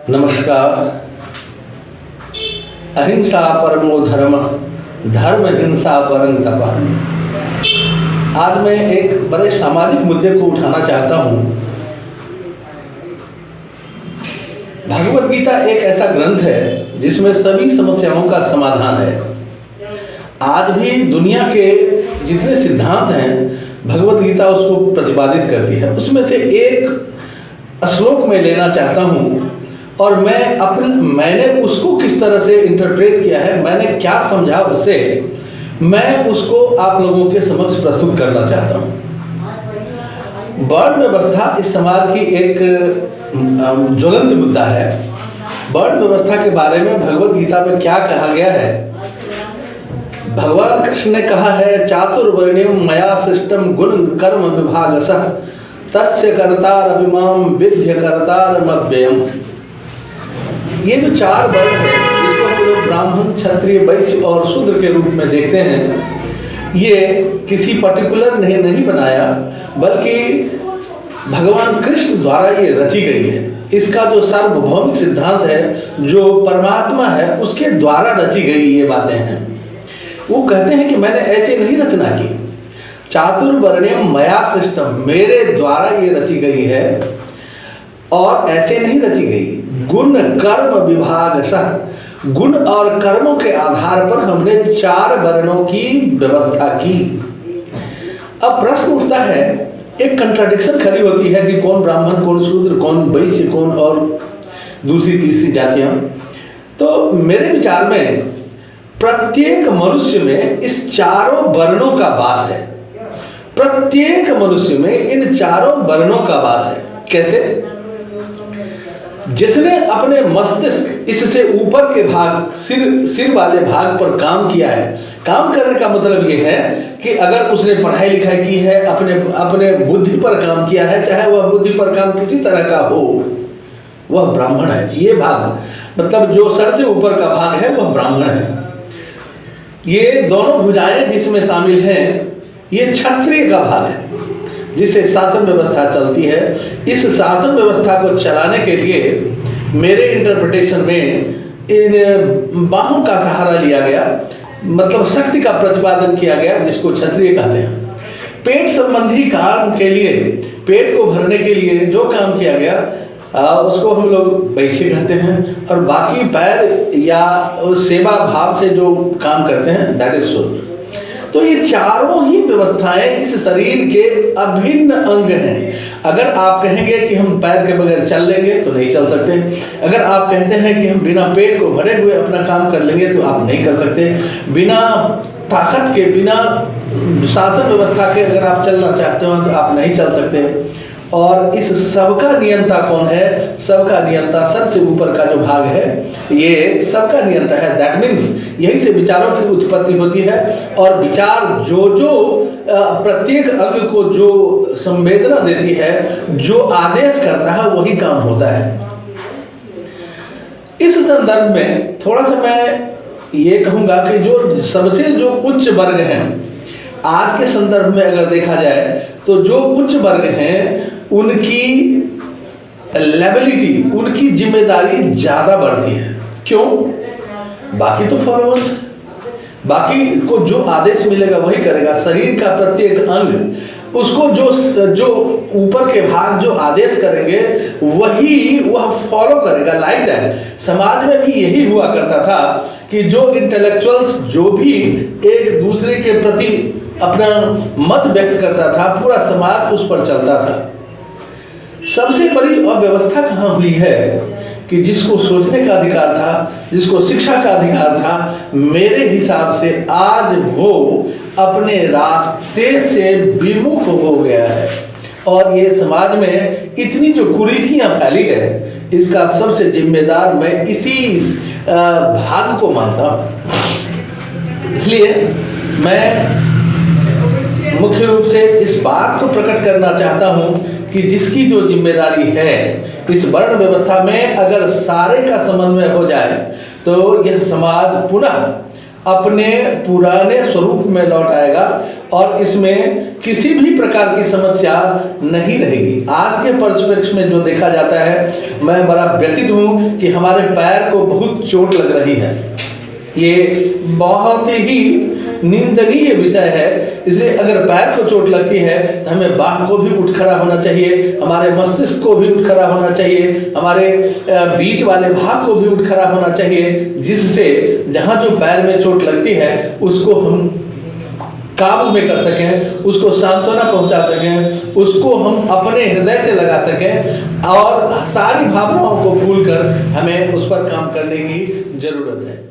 नमस्कार। अहिंसा परमो धर्म, धर्म हिंसा परम तप। आज मैं एक बड़े सामाजिक मुद्दे को उठाना चाहता हूँ। भगवत गीता एक ऐसा ग्रंथ है जिसमें सभी समस्याओं का समाधान है। आज भी दुनिया के जितने सिद्धांत हैं भगवत गीता उसको प्रतिपादित करती है। उसमें से एक श्लोक मैं लेना चाहता हूँ और मैंने उसको किस तरह से इंटरप्रेट किया है, मैंने क्या समझा उससे, मैं उसको आप लोगों के समक्ष प्रस्तुत करना चाहता हूँ। वर्ण व्यवस्था इस समाज की एक ज्वलंत मुद्दा है। वर्ण व्यवस्था के बारे में भगवत गीता में क्या कहा गया है? भगवान कृष्ण ने कहा है, चातुर्वर्ण्यम मया सृष्टम गुण कर्म विभागसः तस्य कर्तारभिमाम विद्य कर्तारमव्ययम्। ये जो चार वर्ण है जिसको हम लोग ब्राह्मण, क्षत्रिय, वैश्य और शूद्र के रूप में देखते हैं, ये किसी पर्टिकुलर ने नहीं बनाया, बल्कि भगवान कृष्ण द्वारा ये रची गई है। इसका जो सार्वभौमिक सिद्धांत है, जो परमात्मा है, उसके द्वारा रची गई ये बातें हैं। वो कहते हैं कि मैंने ऐसे नहीं रचना की। चातुर्वर्ण्यम मया सृष्टम, मेरे द्वारा ये रची गई है और ऐसे नहीं रची गई। गुण कर्म विभागशः, गुण और कर्मों के आधार पर हमने चार वर्णों की व्यवस्था की। अब प्रश्न उठता है, एक कंट्राडिक्शन खड़ी होती है कि कौन ब्राह्मण, कौन शूद्र, कौन वैश्य, कौन और दूसरी तीसरी जातियां। तो मेरे विचार में प्रत्येक मनुष्य में इस चारों वर्णों का वास है। प्रत्येक मनुष्य में इन चारों वर्णों का वास है। कैसे? जिसने अपने मस्तिष्क इससे ऊपर के भाग, सिर वाले भाग पर काम किया है। काम करने का मतलब ये है कि अगर उसने पढ़ाई लिखाई की है, अपने बुद्धि पर काम किया है, चाहे वह बुद्धि पर काम किसी तरह का हो, वह ब्राह्मण है। ये भाग मतलब जो सर से ऊपर का भाग है वह ब्राह्मण है। ये दोनों भुजाएं जिसमें शामिल हैं, ये क्षत्रिय का भाग है जिससे शासन व्यवस्था चलती है। इस शासन व्यवस्था को चलाने के लिए मेरे इंटरप्रिटेशन में इन बाहों का सहारा लिया गया, मतलब शक्ति का प्रतिपादन किया गया, जिसको क्षत्रिय कहते हैं। पेट संबंधी काम के लिए, पेट को भरने के लिए जो काम किया गया उसको हम लोग वैश्य कहते हैं, और बाकी पैर या सेवा भाव से जो काम करते हैं दैट इज शूद्र। तो ये चारों ही व्यवस्थाएं इस शरीर के अभिन्न अंग हैं। अगर आप कहेंगे कि हम पैर के बगैर चल लेंगे तो नहीं चल सकते। अगर आप कहते हैं कि हम बिना पेट को भरे हुए अपना काम कर लेंगे तो आप नहीं कर सकते। बिना ताकत के, बिना शासन व्यवस्था के अगर आप चलना चाहते हो तो आप नहीं चल सकते। और इस सबका नियंता कौन है? सबका नियंता सर से ऊपर का जो भाग है, ये सबका नियंता है। दैट मीन्स यही से विचारों की उत्पत्ति होती है, और विचार जो प्रत्येक अंग को जो संवेदना देती है, जो आदेश करता है, वही काम होता है। इस संदर्भ में थोड़ा सा मैं ये कहूँगा कि जो सबसे जो उच्च वर्ग हैं आज के संदर्भ में अगर देखा जाए तो जो उच्च वर्ग हैं उनकी लेबिलिटी, उनकी जिम्मेदारी ज़्यादा बढ़ती है। क्यों? बाकी तो फॉलोअर्स, बाकी को जो आदेश मिलेगा वही करेगा। शरीर का प्रत्येक अंग उसको जो ऊपर के भाग जो आदेश करेंगे वह फॉलो करेगा। लाइक दैट समाज में भी यही हुआ करता था कि जो इंटेलेक्चुअल्स जो भी एक दूसरे के प्रति अपना मत व्यक्त करता था, पूरा समाज उस पर चलता था। सबसे बड़ी अव्यवस्था कहाँ हुई है कि जिसको सोचने का अधिकार था, जिसको शिक्षा का अधिकार था, मेरे हिसाब से आज वो अपने रास्ते से विमुख हो गया है। और ये समाज में इतनी जो कुरीतियाँ फैली है, इसका सबसे जिम्मेदार मैं इसी भाग को मानता हूँ। इसलिए मैं मुख्य रूप से इस बात को प्रकट करना चाहता हूँ कि जिसकी जो जिम्मेदारी है इस वर्ण व्यवस्था में, अगर सारे का समन्वय हो जाए तो यह समाज पुनः अपने पुराने स्वरूप में लौट आएगा और इसमें किसी भी प्रकार की समस्या नहीं रहेगी। आज के परिप्रेक्ष्य में जो देखा जाता है, मैं बड़ा व्यथित हूँ कि हमारे पैर को बहुत चोट लग रही है। ये बहुत ही निंदनीय विषय है। इसलिए अगर पैर को चोट लगती है तो हमें बाह को भी उठ खड़ा होना चाहिए, हमारे मस्तिष्क को भी उठ खड़ा होना चाहिए, हमारे बीच वाले भाग को भी उठ खड़ा होना चाहिए, जिससे जहाँ जो पैर में चोट लगती है उसको हम काबू में कर सकें, उसको सांत्वना पहुंचा सकें, उसको हम अपने हृदय से लगा सकें और सारी भावनाओं को भूलकर हमें उस पर काम करने की जरूरत है।